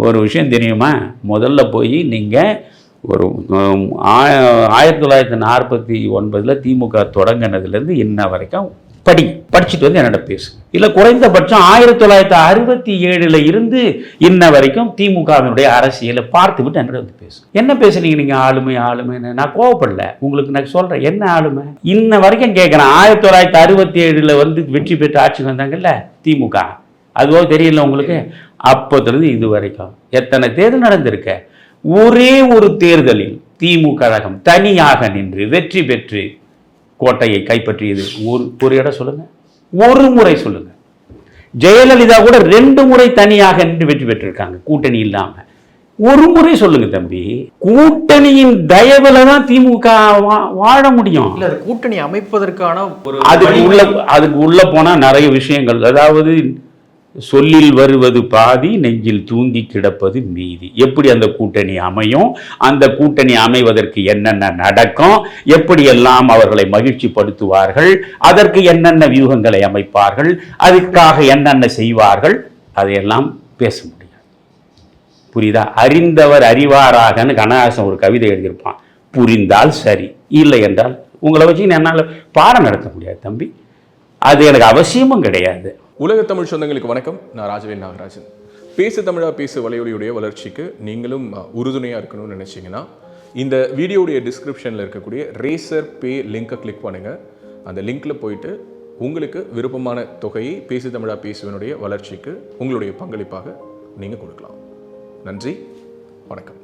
ஒரு விஷயம் தெரியுமா? முதல்ல போய் நீங்க ஒரு 1949 திமுக தொடங்கினதுலேருந்து இன்ன வரைக்கும் படிச்சுட்டு வந்து என்னோட பேசு. இல்லை குறைந்தபட்சம் 1967 இருந்து இன்ன வரைக்கும் திமுகவினுடைய அரசியலை பார்த்து விட்டு என்னோட வந்து பேசு. என்ன பேசுனீங்க நீங்கள்? ஆளுமைன்னு நான் கோவப்படல, உங்களுக்கு நான் சொல்கிறேன் என்ன ஆளுமை. இன்ன வரைக்கும் கேட்குறேன். 1967 வெற்றி பெற்று ஆட்சிக்கு வந்தாங்கல்ல திமுக, அதுவோ தெரியல உங்களுக்கு? அப்போதுலேருந்து இது வரைக்கும் எத்தனை தேர்தல் நடந்திருக்க? ஒரே ஒரு தேர்தலில் திமுக கழகம் தனியாக நின்று வெற்றி பெற்று கோட்டையை கைப்பற்றியது ஒரு இடம் சொல்லுங்க, ஒரு முறை சொல்லுங்க. ஜெயலலிதா கூட 2 முறை தனியாக நின்று வெற்றி பெற்றிருக்காங்க கூட்டணி இல்லாம. ஒரு முறை சொல்லுங்க தம்பி. கூட்டணியின் தயவுல தான் திமுக வாழ முடியும். இல்ல அது கூட்டணி அமைப்பதற்கான ஒரு அதுக்கு உள்ள போனா நிறைய விஷயங்கள். அதாவது சொல்லில் வருவது பாதி, நெஞ்சில் தூங்கி கிடப்பது மீதி. எப்படி அந்த கூட்டணி அமையும், அந்த கூட்டணி அமைவதற்கு என்னென்ன நடக்கும், எப்படியெல்லாம் அவர்களை மகிழ்ச்சிப்படுத்துவார்கள், அதற்கு என்னென்ன வியூகங்களை அமைப்பார்கள், அதுக்காக என்னென்ன செய்வார்கள், அதையெல்லாம் பேச முடியாது. புரியுதா? அறிந்தவர் அறிவாராகன்னு கண்ணதாசன் ஒரு கவிதை எழுதியிருப்பான். புரிந்தால் சரி, இல்லை என்றால் உங்களை வச்சு என்னால் பாடம் நடத்த முடியாது தம்பி. அது எனக்கு அவசியமும் கிடையாது. உலக தமிழ் சொந்தங்களுக்கு வணக்கம். நான் ராஜவேல் நாகராஜன். பேசு தமிழா பேசு வலையொலியுடைய வளர்ச்சிக்கு நீங்களும் உறுதுணையாக இருக்கணும்னு நினச்சிங்கன்னா இந்த வீடியோடைய டிஸ்கிரிப்ஷனில் இருக்கக்கூடிய ரேசர் பே லிங்கை கிளிக் பண்ணுங்கள். அந்த லிங்க்கில் போயிட்டு உங்களுக்கு விருப்பமான தொகையை பேசு தமிழா பேசுவனுடைய வளர்ச்சிக்கு உங்களுடைய பங்களிப்பாக நீங்கள் கொடுக்கலாம். நன்றி, வணக்கம்.